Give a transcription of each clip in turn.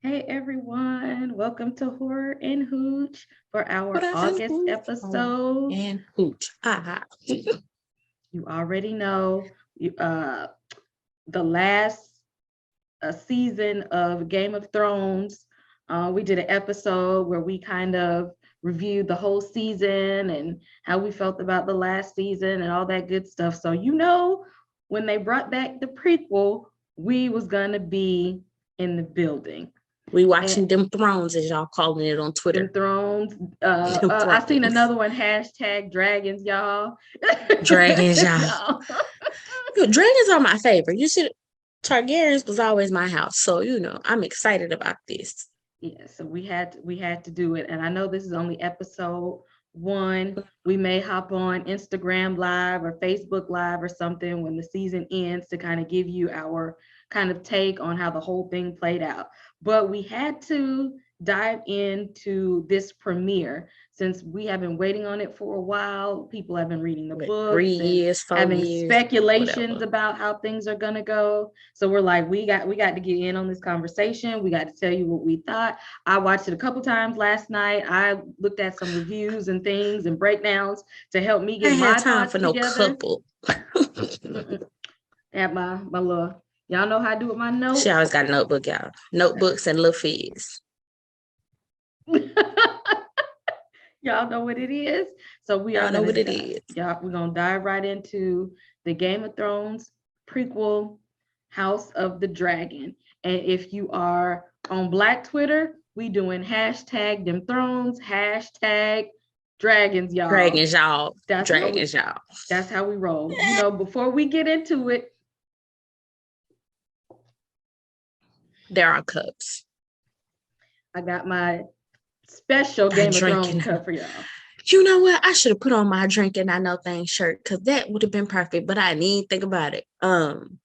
Hey everyone, welcome to Horror and Hooch for What our I August episode. and Hooch. You already know the last season of Game of Thrones. We did an episode where we kind of reviewed the whole season and how we felt about the last season and all that good stuff. So when they brought back the prequel, we was gonna be in the building. We watching them thrones, as y'all calling it on Twitter. Them thrones. Them I seen thrones. another one, hashtag dragons, y'all. Dragons, y'all. Dragons are my favorite. You should. Targaryens was always my house, so I'm excited about this. Yeah, so we had to do it, and I know this is only episode 1. We may hop on Instagram Live or Facebook Live or something when the season ends to kind of give you our kind of take on how the whole thing played out. But we had to dive into this premiere since we have been waiting on it for a while. People have been reading the books, 3 years, 4 having years, speculations whatever. about how things are gonna go. So we're like, we got to get in on this conversation. We got to tell you what we thought. I watched it a couple times last night. I looked at some reviews and things and breakdowns to help me get my time thoughts for together. No couple. At my little, y'all know how I do with my notes. She always got a notebook, y'all. Notebooks and little fees. Y'all know what it is. So y'all know what it is. Y'all, we're gonna dive right into the Game of Thrones prequel, House of the Dragon. And if you are on Black Twitter, we doing hashtag them thrones, hashtag dragons, y'all. Dragons, y'all. Dragons, y'all. That's how we roll. Before we get into it, there are cups. I got my special Game of Thrones cup for y'all. You know what? I should have put on my drinking I know things shirt because that would have been perfect, but I didn't think about it. And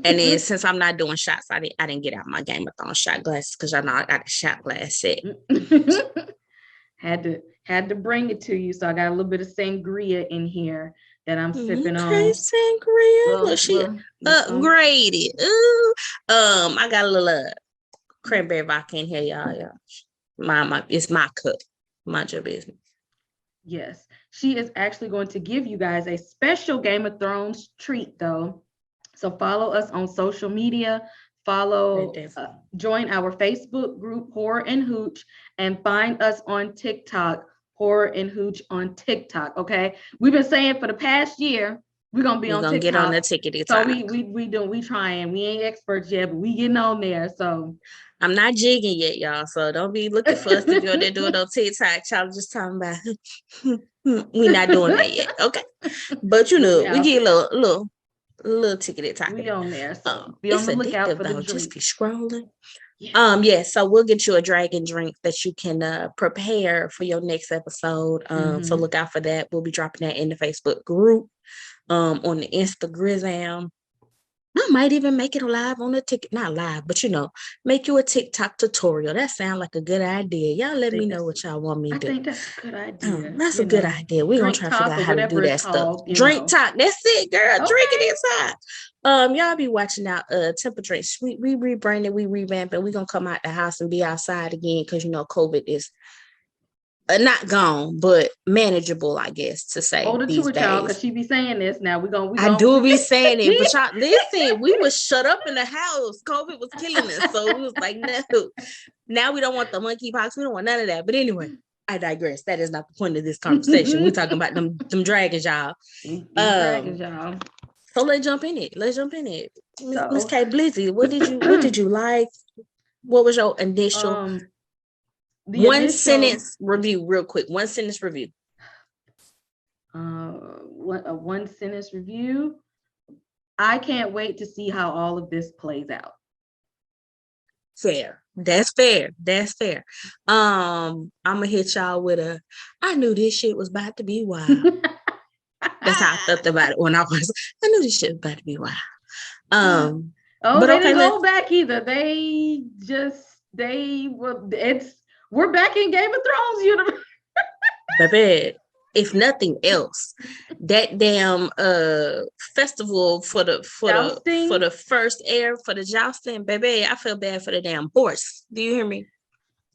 then since I'm not doing shots, I didn't get out my Game of Thrones shot glasses because I know I got a shot glass set. had to bring it to you, so I got a little bit of sangria in here that I'm sipping on. Sangria. Look, she upgraded. Ooh. I got a little cranberry vodka in here, y'all. It's my cup. Mind your business. Yes, she is actually going to give you guys a special Game of Thrones treat, though. So follow us on social media. Join our Facebook group, Horror and Hooch, and find us on TikTok, Horror and Hooch on TikTok. Okay, we've been saying for the past year we're gonna be on TikTok. Get on the tickety. So we trying. We ain't experts yet, but we getting on there. So I'm not jigging yet, y'all. So don't be looking for us if you're there doing no TikTok. Y'all just talking about we not doing that yet. Okay, but we get a little ticket time. We on there, so be on the lookout for the drink. Just be scrolling. Yes. So we'll get you a dragon drink that you can prepare for your next episode. So look out for that. We'll be dropping that in the Facebook group, on the Instagram. I might even make it live on the ticket, not live, but make you a TikTok tutorial. That sounds like a good idea. Y'all let me know what y'all want me to do. I think that's a good idea. That's a good idea. We're gonna try to figure out how to do that stuff. Drink talk. That's it, girl. Okay. Drink it inside. Y'all be watching out Temper Drinks. We rebranded, we revamping. We're gonna come out the house and be outside again because COVID is not gone, but manageable, I guess, to say. Hold it to it, y'all, because she be saying this now. We gonna I do be saying it, but y'all listen, we was shut up in the house. COVID was killing us. So we was like, no. Now we don't want the monkeypox. We don't want none of that. But anyway, I digress. That is not the point of this conversation. We're talking about them dragons, y'all. Dragons, y'all. So let's jump in it. Miss K Blizzy, what did you like? What was your initial one sentence review, real quick. One sentence review. One sentence review. I can't wait to see how all of this plays out. Fair. That's fair. I'm gonna hit y'all with I knew this shit was about to be wild. That's how I felt about it when I knew this shit was about to be wild. But they didn't go back either. We're back in Game of Thrones universe. Baby, if nothing else, that damn festival for the first air for the jousting, baby, I feel bad for the damn horse. Do you hear me?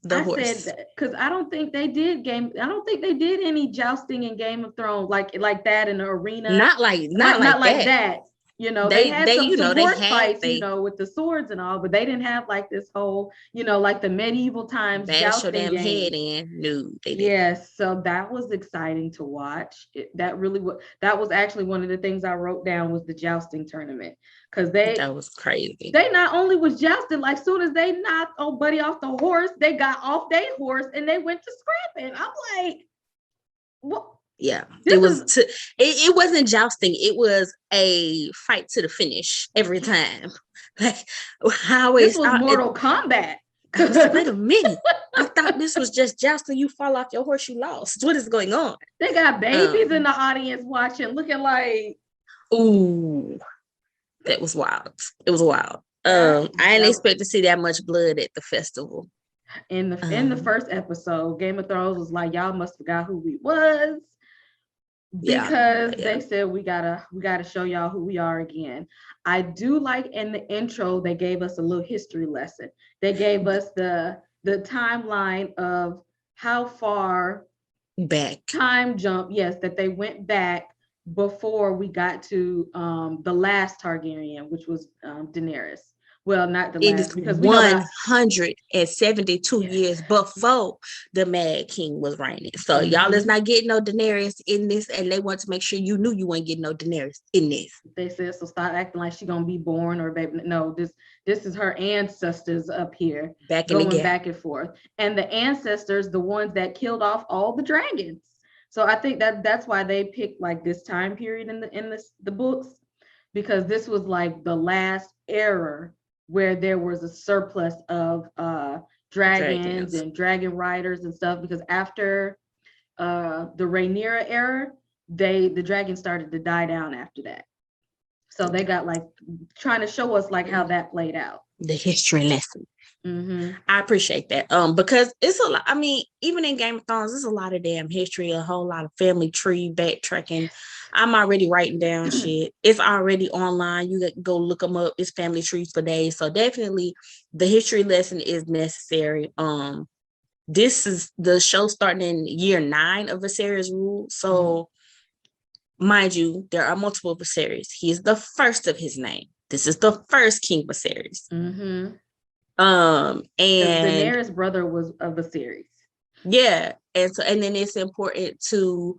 The horse. Said that because I don't think they did any jousting in Game of Thrones like that in the arena. Not like that. You know, they had some horse fights, with the swords and all, but they didn't have like this whole, like the medieval times bash your damn game. head in. No, they didn't. Yes, so that was exciting to watch. That was actually one of the things I wrote down was the jousting tournament, because that was crazy. They not only was jousting, like soon as they knocked old buddy off the horse, they got off their horse and they went to scrapping. I'm like, what? Yeah, it wasn't jousting. It was a fight to the finish every time. Like this was Mortal Kombat. I was like, wait a minute. I thought this was just jousting. You fall off your horse, you lost. What is going on? They got babies in the audience watching, looking like, ooh, that was wild. It was wild. I didn't expect to see that much blood at the festival. In the first episode, Game of Thrones was like, y'all must forgot who we was. Because they said we gotta show y'all who we are again. I do like in the intro they gave us a little history lesson. They gave us the timeline of how far back time jump. Yes, that they went back before we got to the last Targaryen, which was Daenerys. Well, not the last, because 172 years before the Mad King was reigning. So y'all is not getting no Daenerys in this, and they want to make sure you knew you weren't getting no Daenerys in this. They said, so stop acting like she's gonna be born or baby. No, this is her ancestors up here going back and forth, and the ancestors, the ones that killed off all the dragons. So I think that's why they picked like this time period in the books, because this was like the last era where there was a surplus of dragons and dragon riders and stuff, because after the Rhaenyra era, the dragons started to die down after that. So they got like trying to show us like how that played out. The history lesson. Mm-hmm. I appreciate that. Because it's a lot. I mean, even in Game of Thrones, there's a lot of damn history, a whole lot of family tree backtracking. I'm already writing down shit. It's already online. You can go look them up. It's family trees for days. So definitely the history lesson is necessary. This is the show starting in year 9 of Viserys' rule. So mind you, there are multiple Viserys. He is the first of his name. This is the first King Viserys. Mm-hmm. And Daenerys' brother was of Viserys. Yeah, and then it's important to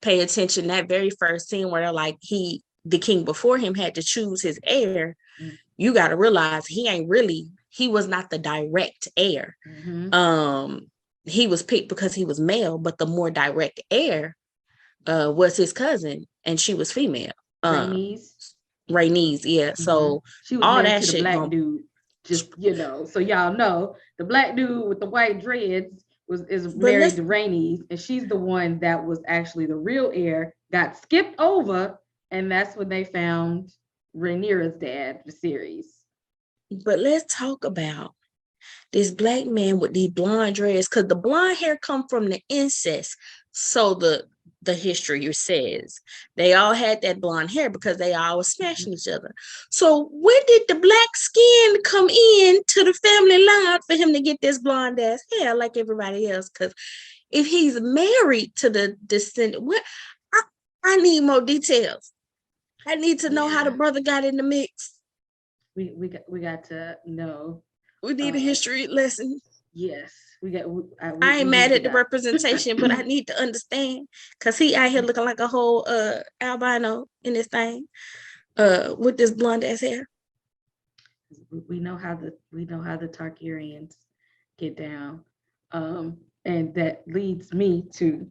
pay attention that very first scene where like the king before him had to choose his heir. Mm-hmm. You got to realize he was not the direct heir. Mm-hmm. He was picked because he was male, but the more direct heir was his cousin, and she was female. Rhaenys, yeah. Mm-hmm. So she was all that to shit. The black dude. Just, so y'all know the black dude with the white dreads is married to Rhaenys, and she's the one that was actually the real heir, got skipped over, and that's when they found Rhaenyra's dad, Viserys. But let's talk about this black man with these blonde dreads, because the blonde hair come from the incest. So the history says they all had that blonde hair because they all was smashing each other. So when did the black skin come in to the family line for him to get this blonde ass hair like everybody else? Because if he's married to the descendant, I need more details. I need to know how the brother got in the mix. We got to know. We need a history lesson. Yes. I ain't mad at the representation, but I need to understand, because he out here looking like a whole albino in this thing with this blonde ass hair. We know how the Targaryens get down, and that leads me to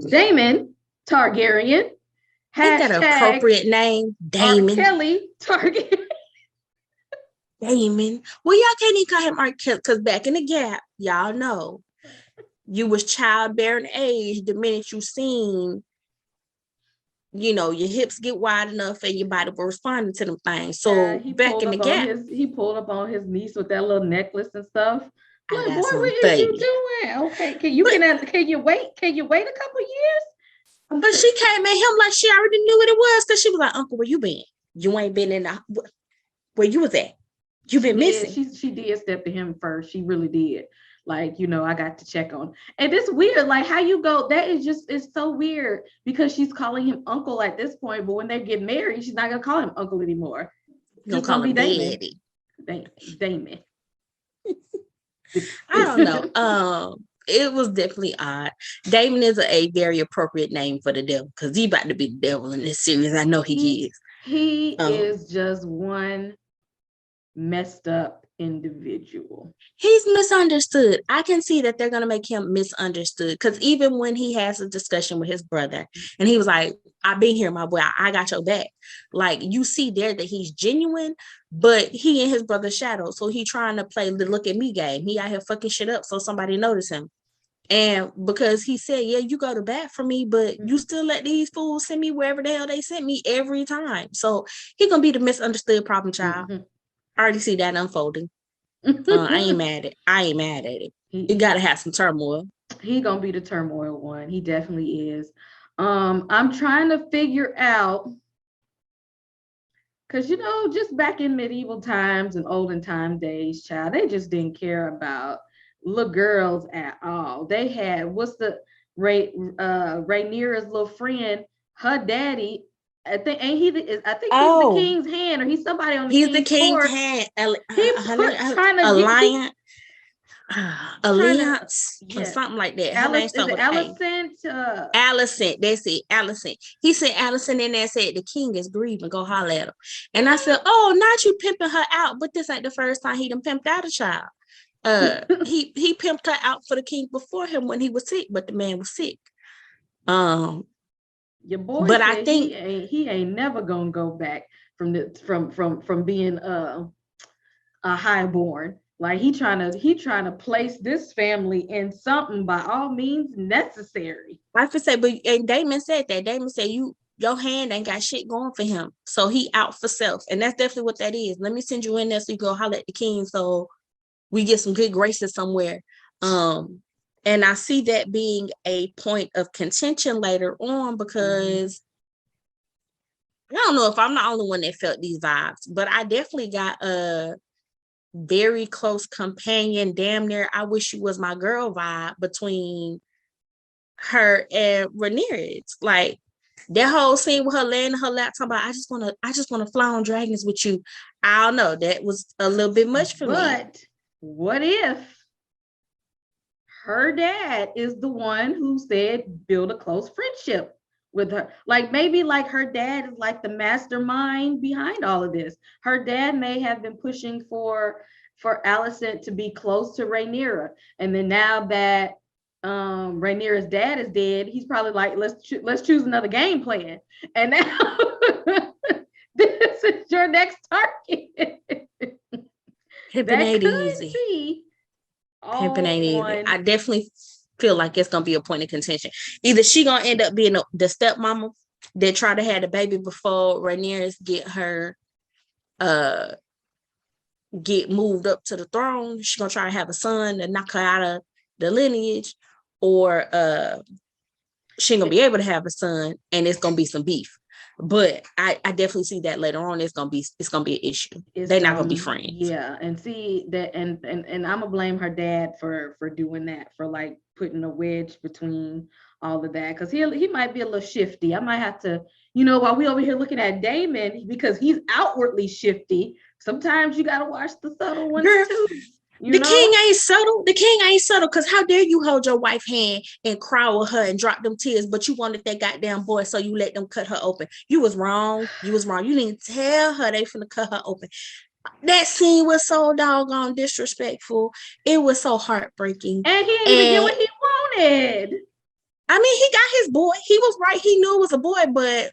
Daemon Targaryen. Ain't that an appropriate name, Daemon? Kelly Targaryen. Damon. Well, y'all can't even call him R. Kelly, because back in the gap, y'all know you was childbearing age the minute you seen, your hips get wide enough and your body will respond to them things. So back in the gap, he pulled up on his niece with that little necklace and stuff. Like, boy, what is you doing? Okay, can you wait? Can you wait a couple years? But she came at him like she already knew what it was, because she was like, Uncle, where you been? You ain't been in the, where you was at? You been missing. She did step to him first. She really did. Like, I got to check on. And it's weird, like how you go, that is just, it's so weird because she's calling him uncle at this point, but when they get married, she's not gonna call him uncle anymore. You're gonna call him daddy. Damon. I don't know. It was definitely odd. Damon is a very appropriate name for the devil, because he about to be the devil in this series. I know he is. He is just one messed up individual. He's misunderstood. I can see that they're gonna make him misunderstood, because even when he has a discussion with his brother and he was like, I've been here, my boy, I got your back. Like, you see there that he's genuine, but he in his brother's shadow. So he trying to play the look at me game. He out here fucking shit up so somebody notice him. And because he said, yeah, you go to bat for me, but you still let these fools send me wherever the hell they sent me every time. So he gonna be the misunderstood problem child. I already see that unfolding. I ain't mad at it. You gotta have some turmoil. He gonna be the turmoil one. He definitely is. I'm trying to figure out, because just back in medieval times and olden time days, child, they just didn't care about little girls at all. They had, what's the Rhaenyra's little friend, her daddy, I think he's the king's hand, or he's somebody on the king's hand. Alliance or something like that. Allison, that's it. Allison. He said Allison in there said the king is grieving, go holler at him. And I said, oh, not you pimping her out, but this ain't the first time he done pimped out a child. He pimped her out for the king before him when he was sick, but the man was sick. Your boy, but I think he ain't never gonna go back from being a highborn. Like he trying to place this family in something by all means necessary. I could say, but and Damon said that. Damon said your hand ain't got shit going for him, so he out for self, and that's definitely what that is. Let me send you in there so you go holler at the king, so we get some good graces somewhere. And I see that being a point of contention later on, because I don't know if I'm the only one that felt these vibes, but I definitely got a very close companion, damn near I wish you was my girl vibe between her and Rhaenyra. Like that whole scene with her laying in her lap talking about, I just want to fly on dragons with you. I don't know, that was a little bit much for me. But what if her dad is the one who said build a close friendship with her? Like maybe like her dad is like the mastermind behind all of this. Her dad may have been pushing for Alicent to be close to Rhaenyra, and then now that Rhaenyra's dad is dead, he's probably like, let's choose another game plan, and now this is your next target. Pimping ain't easy. Pimping ain't easy. I definitely feel like it's gonna be a point of contention. Either she gonna end up being the stepmama that tried to have the baby before Rhaenyra's get moved up to the throne. She's gonna try to have a son and knock her out of the lineage, or she ain't gonna be able to have a son, and it's gonna be some beef. But I definitely see that later on. It's gonna be an issue. They're not gonna be friends. Yeah, and see that, and I'm gonna blame her dad for doing that, for like putting a wedge between all of that, because he might be a little shifty. I might have to, while we over here looking at Damon, because he's outwardly shifty. Sometimes you gotta watch the subtle ones too. The king ain't subtle. The king ain't subtle, because how dare you hold your wife's hand and cry with her and drop them tears, but you wanted that goddamn boy, so you let them cut her open. You was wrong. You didn't tell her they finna cut her open. That scene was so doggone disrespectful. It was so heartbreaking. And he didn't even get what he wanted. I mean, he got his boy. He was right. He knew it was a boy, but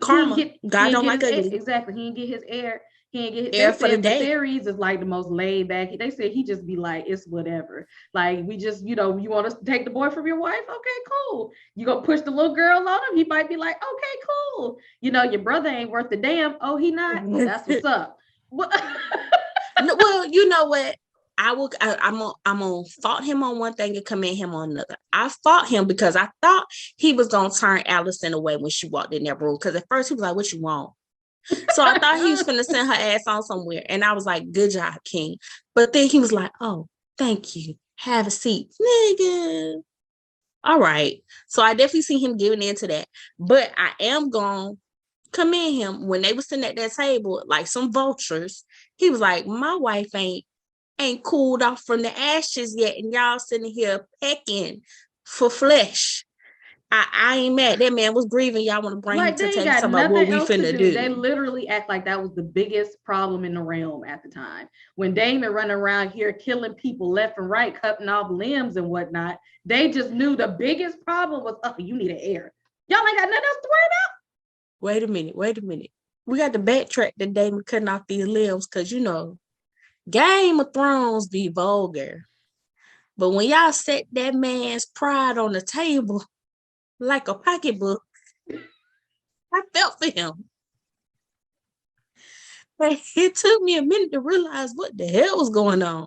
karma. God don't like ugly. Exactly. He didn't get his heir. He didn't get his heir for the day. Series is like the most laid back. They said he just be like, it's whatever. Like, we just, you want us to take the boy from your wife? Okay, cool. You gonna push the little girl on him? He might be like, okay, cool. Your brother ain't worth a damn. Oh, he not? That's what's up. Well, you know what? I'm gonna fault him on one thing and commend him on another. I fought him because I thought he was gonna turn Allison away when she walked in that room. Because at first he was like, "What you want?" So I thought he was gonna send her ass on somewhere, and I was like, "Good job, King." But then he was like, "Oh, thank you. Have a seat, nigga." All right. So I definitely see him giving into that, but I am gonna commend him when they were sitting at that table like some vultures. He was like, "My wife ain't cooled off from the ashes yet, and y'all sitting here pecking for flesh." I ain't mad. That man was grieving. Y'all want to bring him Like to they ain't table got about what nothing we else to finna do. They do. literally act like that was the biggest problem in the realm at the time. When Damon running around here killing people left and right, cutting off limbs and whatnot, they just knew the biggest problem was, oh, you need an heir. Y'all ain't got nothing else to worry about. Wait a minute. We got to backtrack the Damon cutting off these limbs because Game of Thrones be vulgar. But when y'all set that man's pride on the table like a pocketbook, I felt for him. But it took me a minute to realize what the hell was going on.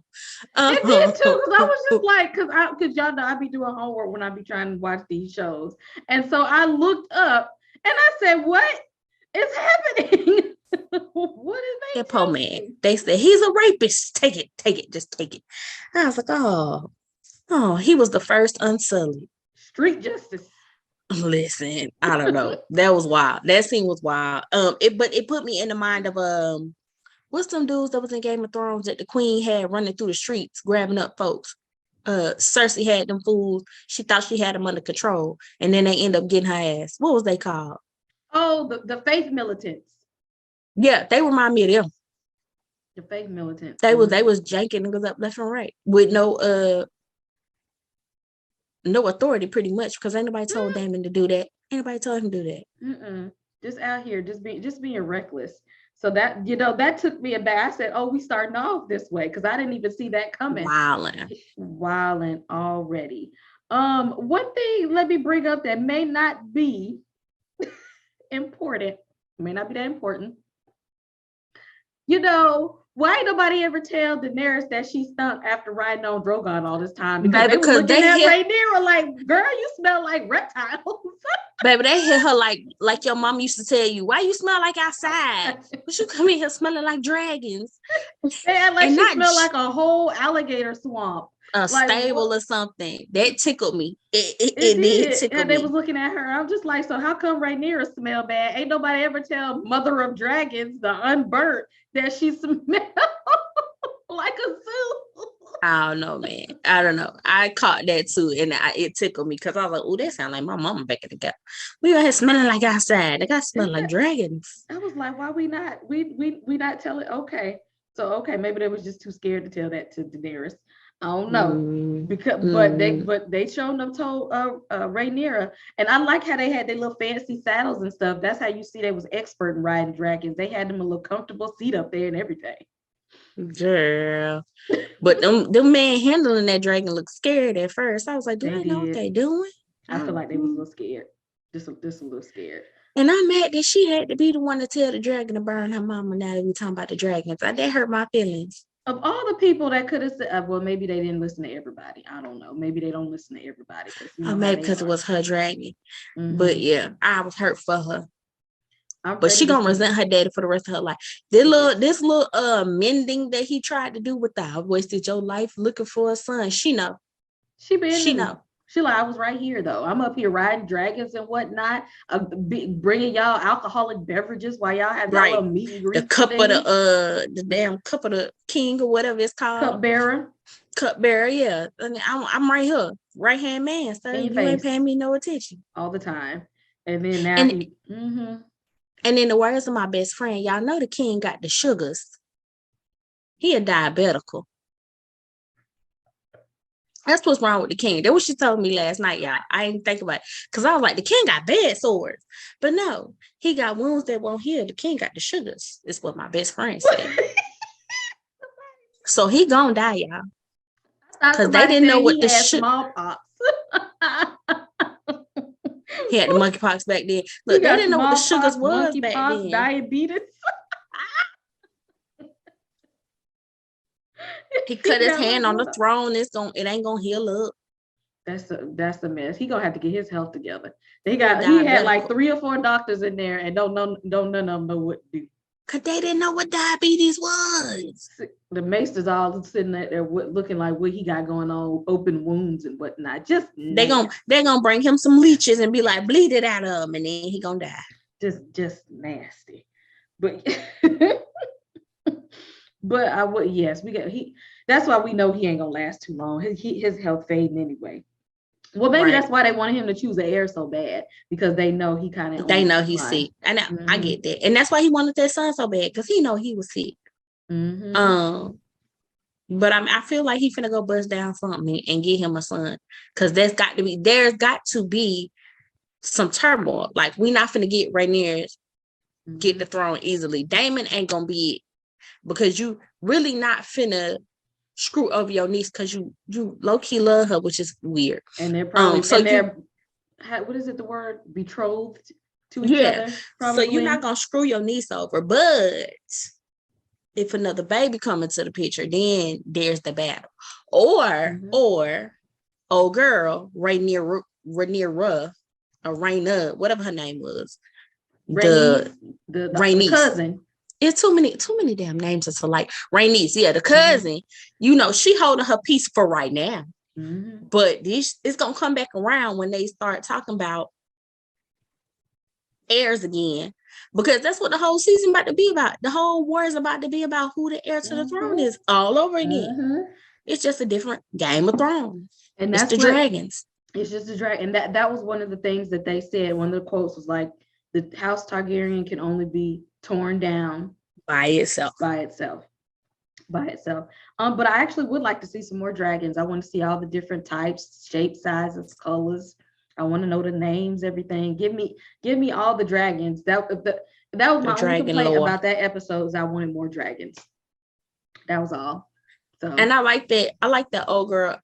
It did too, because I was just like, because y'all know I be doing homework when I be trying to watch these shows. And so I looked up and I said, what is happening? What is they that poor man? They said he's a rapist. Take it, just take it. I was like, oh, he was the first unsullied. Street justice. Listen, I don't know. That was wild. That scene was wild. But it put me in the mind of what's some dudes that was in Game of Thrones that the queen had running through the streets grabbing up folks. Cersei had them fools. She thought she had them under control, and then they end up getting her ass. What was they called? Oh, the faith militants. Yeah, they remind me of them. The faith militants. They was janking niggas up left and right with no authority, pretty much, because ain't nobody told Damon to do that. Ain't nobody told him to do that. Just out here, just being reckless. So that that took me aback. I said, "Oh, we starting off this way," because I didn't even see that coming. Wilding already. One thing let me bring up that may not be important. May not be that important. Why nobody ever tell Daenerys that she stunk after riding on Drogon all this time? Because they were looking at Rhaenyra like, girl, you smell like reptiles. Baby, they hit her like your mom used to tell you, why you smell like outside? But you come in here smelling like dragons. They act like she smelled like a whole alligator swamp. A stable or something. That tickled me. It did tickle and me. They was looking at her. I'm just like, so how come Rhaenyra smell bad? Ain't nobody ever tell Mother of Dragons, the unburnt, that she smelled like a zoo. I don't know, man. I don't know. I caught that too, and it tickled me because I was like, "Oh, that sound like my mama back in the day. We out here smelling like outside. They got smell like dragons." I was like, "Why we not? We not tell it? Okay, so maybe they was just too scared to tell that to Daenerys. I don't know but they showed them told Rhaenyra, and I like how they had their little fancy saddles and stuff. That's how you see they was expert in riding dragons. They had them a little comfortable seat up there and everything. Girl, but them man handling that dragon looked scared at first. I was like, do they know what they doing? I feel like they was a little scared, just a little scared. And I'm mad that she had to be the one to tell the dragon to burn her mama. Now that we talking about the dragons, that hurt my feelings. Of all the people that could have said, well, maybe they didn't listen to everybody. I don't know. Maybe they don't listen to everybody. Maybe because it was her dragon. Mm-hmm. But yeah, I was hurt for her. But she gonna resent her daddy for the rest of her life. This little mending that he tried to do with that, I wasted your life looking for a son. She know. She know. She like, I was right here though. I'm up here riding dragons and whatnot, bringing y'all alcoholic beverages while y'all have y'all little meet and greet. The cup of the damn cup of the king or whatever it's called. Cupbearer, yeah. And I'm right here, right hand man. So you ain't paying me no attention all the time. And then now and in the words of my best friend, y'all know the king got the sugars. He a diabetical. That's what's wrong with the king. That's what she told me last night, y'all. I didn't think about it. Because I was like, the king got bad swords. But no, he got wounds that won't heal. The king got the sugars. Is what my best friend said. So he gonna die, y'all. Because they didn't know what the smallpox. He had the monkeypox back then. Look, they didn't know what the sugars was back then. Diabetes. He cut his got hand on the what? throne. It ain't gonna heal up. That's a mess. He gonna have to get his health together. He had like Diabetical. 3 or 4 doctors in there, and don't none of them know what to do. Cause they didn't know what diabetes was. The maesters all sitting there looking like what he got going on, open wounds and whatnot. Just they're gonna bring him some leeches and be like, bleed it out of him, and then he gonna die. Just nasty. But but I would, yes, that's why we know he ain't gonna last too long. His health fading anyway. Well, maybe that's why they wanted him to choose the heir so bad, because they know he kind of, they know he's sick. And I get that. And that's why he wanted that son so bad, because he know he was sick. But I feel like he finna go bust down something and get him a son, because there's got to be some turmoil. Like, we not finna get Rhaenyra get the throne easily. Daemon ain't gonna be it, because you really not finna screw over your niece, because you low-key love her, which is weird. And they're probably what is it, the word, betrothed to each other, probably. So you're not gonna screw your niece over. But if another baby come into the picture, then there's the battle. Or old girl Rhaenyra, or Raina, whatever her name was, the cousin. It's too many damn names to select. Rhaenys, the cousin. You know, she holding her peace for right now. But it's gonna come back around when they start talking about heirs again, because that's what the whole season about to be about. The whole war is about to be about who the heir to the throne is, all over again. It's just a different Game of Thrones, and that's the dragons. It's just a dragon. And that was one of the things that they said. One of the quotes was like, the House Targaryen can only be torn down by itself. But I actually would like to see some more dragons. I want to see all the different types, shapes, sizes, colors. I want to know the names, everything. Give me all the dragons. That was my only complaint about that episode, is I wanted more dragons. That was all. So, and I like that. I like that old girl.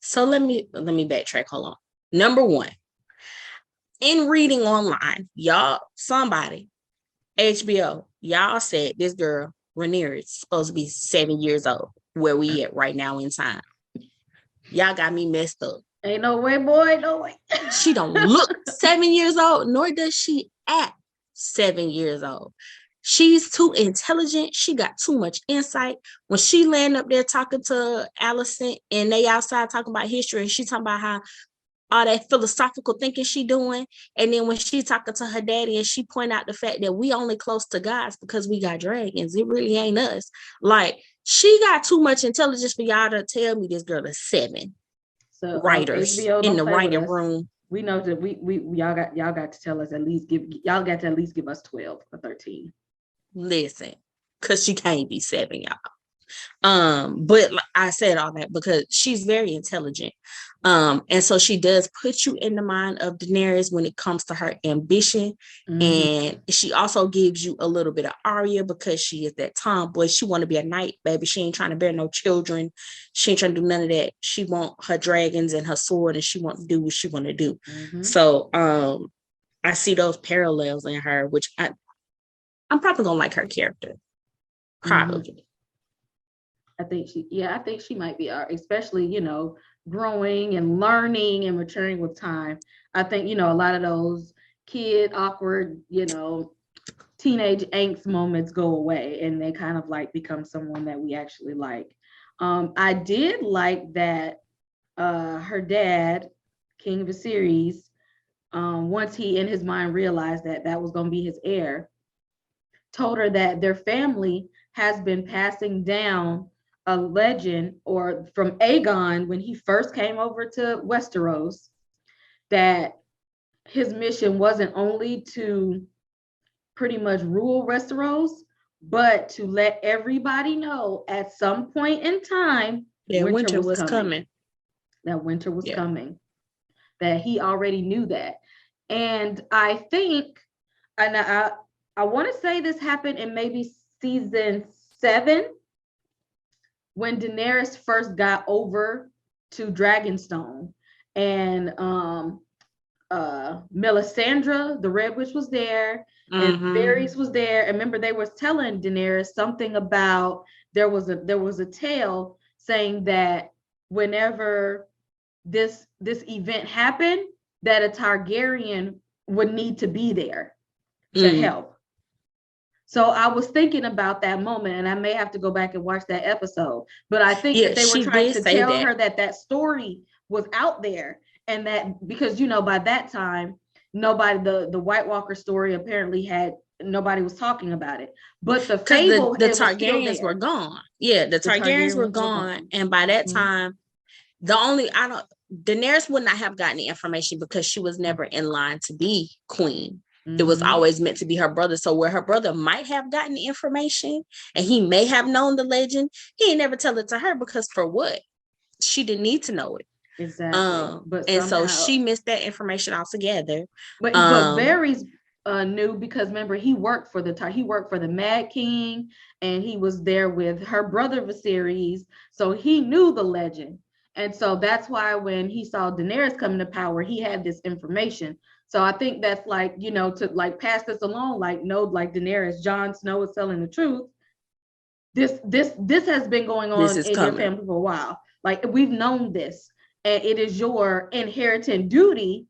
So let me backtrack. Hold on. Number one, in reading online, somebody, HBO, y'all said this girl Rhaenyra is supposed to be 7 years old. Where we at right now in time? Y'all got me messed up. Ain't no way, boy, no way. She don't look 7 years old, nor does she act 7 years old. She's too intelligent. She got too much insight. When she land up there talking to Allison, and they outside talking about history, and she talking about how all that philosophical thinking she doing, and then when she talking to her daddy, and she point out the fact that we only close to gods because we got dragons. It really ain't us. Like, she got too much intelligence for y'all to tell me this girl is 7. So writers in the writing room. We know that y'all got to tell us y'all got to at least give us 12 or 13. Listen, because she can't be 7, y'all. But I said all that because she's very intelligent. And so she does put you in the mind of Daenerys when it comes to her ambition. And she also gives you a little bit of Arya, because she is that tomboy. She want to be a knight, baby. She ain't trying to bear no children. She ain't trying to do none of that. She want her dragons and her sword, and she want to do what she want to do. So I see those parallels in her, which I'm probably gonna like her character. Probably. I think she might be, especially, growing and learning and maturing with time. I think, a lot of those kid awkward, teenage angst moments go away, and they kind of like become someone that we actually like. I did like that her dad, King Viserys, once he in his mind realized that was going to be his heir, told her that their family has been passing down a legend, or from Aegon when he first came over to Westeros, that his mission wasn't only to pretty much rule Westeros, but to let everybody know at some point in time that winter was coming. That winter was coming. That he already knew that. And I think, and I want to say this happened in maybe season 7, when Daenerys first got over to Dragonstone, and Melisandre, the Red Witch, was there, and Varys was there. And remember, they were telling Daenerys something about there was a tale saying that whenever this event happened, that a Targaryen would need to be there to help. So I was thinking about that moment, and I may have to go back and watch that episode. But I think that they were trying to tell her that story was out there, and that because by that time nobody, the White Walker story apparently had nobody was talking about it. But the fable, the Targaryens were gone. Yeah, the Targaryens were gone, and by that time, Daenerys would not have gotten the information because she was never in line to be queen. It was always meant to be her brother. So where her brother might have gotten the information and he may have known the legend, he never tell it to her because for what? She didn't need to know it. Exactly. And so she missed that information altogether. But Varys knew because remember he worked for the Mad King, and he was there with her brother Viserys, so he knew the legend. And so that's why when he saw Daenerys coming to power, he had this information. So I think that's like, to like pass this along, like, no, like Daenerys, Jon Snow is telling the truth. This has been going on in your family for a while. Like, we've known this, and it is your inherited duty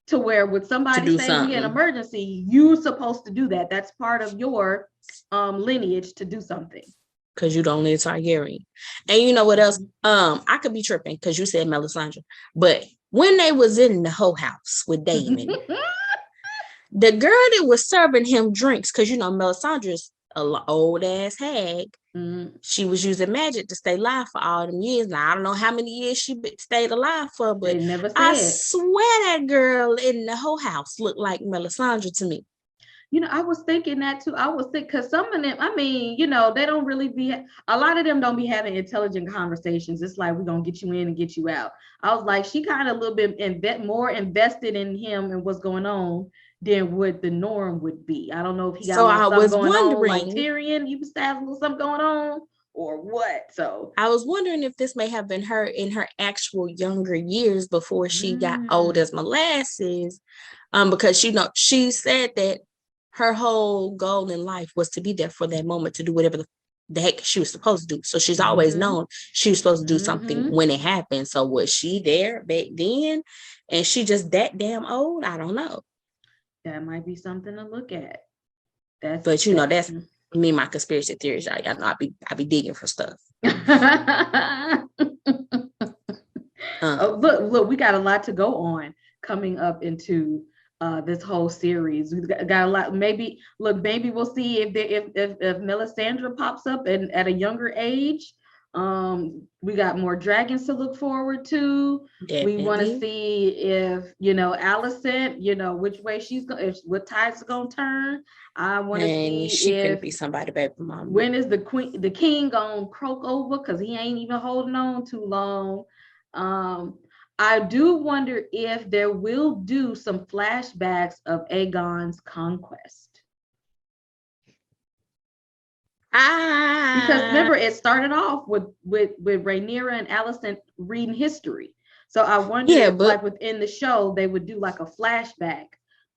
to where with somebody saying in an emergency, you're supposed to do that. That's part of your lineage to do something. Because you don't need a Targaryen. And you know what else? I could be tripping because you said Melisandre. But when they was in the whole house with Daemon, the girl that was serving him drinks, because Melisandre's an old ass hag. She was using magic to stay alive for all them years. Now I don't know how many years she stayed alive for, but I swear that girl in the whole house looked like Melisandre to me. I was thinking that too. I was thinking because some of them, I mean, they don't really be, a lot of them don't be having intelligent conversations. It's like, we're going to get you in and get you out. I was like, she kind of a little bit more invested in him and what's going on than what the norm would be. I don't know if he got something going on, like Tyrion, you used to have a little something going on or what. So I was wondering if this may have been her in her actual younger years before she got old as molasses. Because she said that her whole goal in life was to be there for that moment to do whatever the heck she was supposed to do. So she's always known she was supposed to do something when it happened. So was she there back then? And she just that damn old? I don't know. That might be something to look at. That's me, my conspiracy theories. Y'all know I be digging for stuff. Look, we got a lot to go on coming up into this whole series. We've got a lot. Maybe we'll see if Melisandre pops up and at a younger age. We got more dragons to look forward to. Definitely. We want to see if Alicent, which way she's going, what tides are gonna turn. I want to see she could be somebody, baby mama. When is the king gonna croak over because he ain't even holding on too long. I do wonder if there will do some flashbacks of Aegon's conquest. Because remember, it started off with Rhaenyra and Alicent reading history. So I wonder if like within the show, they would do like a flashback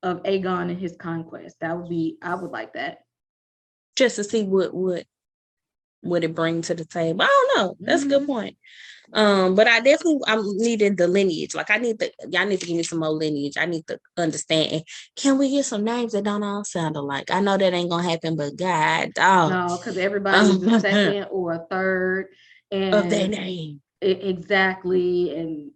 of Aegon and his conquest. I would like that. Just to see what it bring to the table. I don't know. That's a good point. But I'm needing the lineage. Like y'all need to give me some more lineage. I need to understand. And can we get some names that don't all sound alike? I know that ain't gonna happen, but God, no, because everybody's a second or a third and of their name. Exactly. And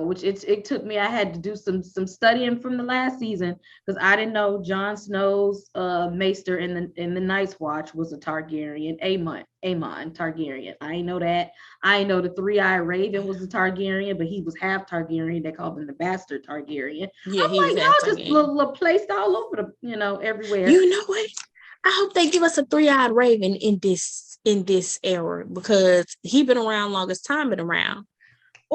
which it took me, I had to do some studying from the last season because I didn't know Jon Snow's maester in the Night's Watch was a Targaryen. Aemon Targaryen. I didn't know that. I know the three-eyed raven was a Targaryen, but he was half Targaryen. They called him the bastard Targaryen. Yeah, I'm like, y'all just little placed all over the, everywhere. You know what? I hope they give us a three-eyed raven in this era because he been around longest time been around.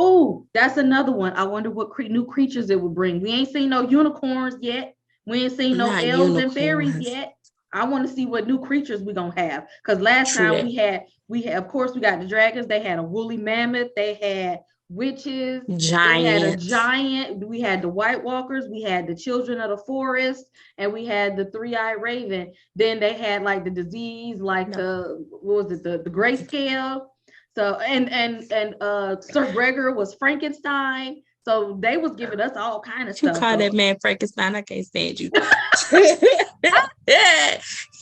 Oh, that's another one. I wonder what new creatures it would bring. We ain't seen no unicorns yet. We ain't seen no elves and fairies yet. I want to see what new creatures we gonna have. Because last time we had, of course, we got the dragons. They had a woolly mammoth. They had witches. Giants. They had a giant. We had the White Walkers. We had the children of the forest, and we had the three-eyed raven. Then they had like the disease, like the grayscale. So Sir Gregor was Frankenstein. So they was giving us all kind of You stuff. call that man Frankenstein? I can't stand you.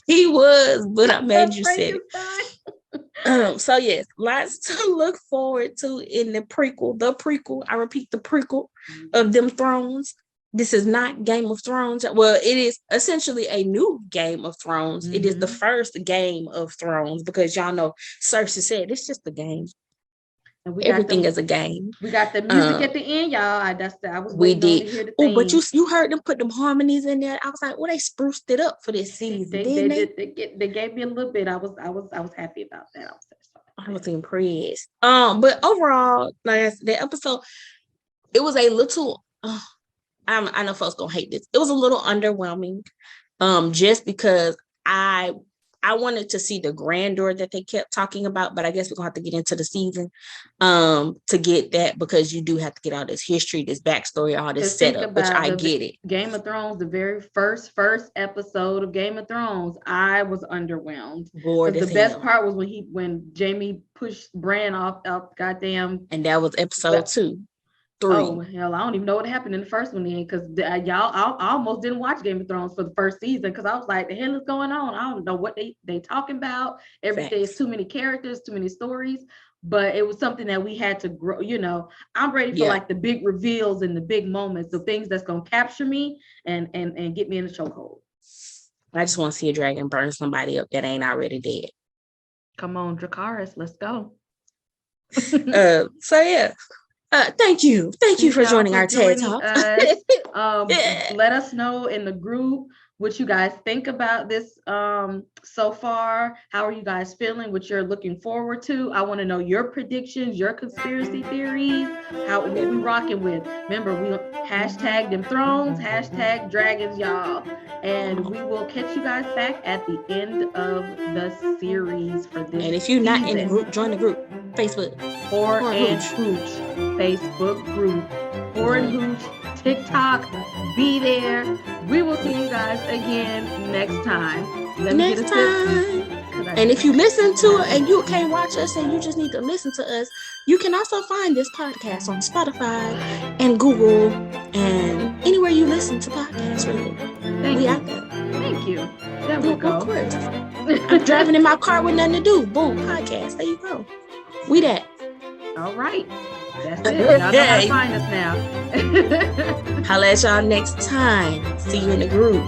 He was, but I made you say it. So yes, lots to look forward to in the prequel. I repeat, the prequel of them Thrones. This is not Game of Thrones. Well, it is essentially a new Game of Thrones. It is the first Game of Thrones because y'all know Cersei said it's just a game. And everything is a game. We got the music at the end, y'all. I was waiting on to hear the theme. But you heard them put them harmonies in there. I was like, well, they spruced it up for this season. They gave me a little bit. I was happy about that. I was impressed. But overall, like the episode, it was a little. I know folks gonna hate this. It was a little underwhelming, just because I wanted to see the grandeur that they kept talking about, but I guess we're gonna have to get into the season to get that, because you do have to get all this history, this backstory, all this setup, which I get it. Game of Thrones, the very first episode of Game of Thrones, I was underwhelmed. The best part was when Jaime pushed Bran off goddamn, and that was episode 2. 3. Oh hell, I don't even know what happened in the first one then, because y'all, I almost didn't watch Game of Thrones for the first season because I was like, the hell is going on? I don't know what they talking about. Everything is too many characters, too many stories. But it was something that we had to grow. I'm ready for like the big reveals and the big moments, the things that's gonna capture me and get me in the chokehold. I just want to see a dragon burn somebody up that ain't already dead. Come on, Dracarys, let's go. So yeah. Thank you for joining our TED Talk. Let us know in the group what you guys think about this so far. How are you guys feeling? What you're looking forward to? I want to know your predictions, your conspiracy theories, what we rocking with. Remember, we hashtag them thrones, hashtag dragons, y'all. And we will catch you guys back at the end of the series for this. And if you're not in the group, join the group. Facebook. Whore and Hooch. Facebook group. Whore and Hooch. TikTok. Be there. We will see you guys again next time. Next time. And if you listen to it and you can't watch us and you just need to listen to us, you can also find this podcast on Spotify and Google and anywhere you listen to podcasts, really. Thank you. There we go. Of course. I'm driving in my car with nothing to do. Boom, podcast. There you go. We that. All right. That's it. Y'all know how to find us now. Holla at y'all next time. See you in the group.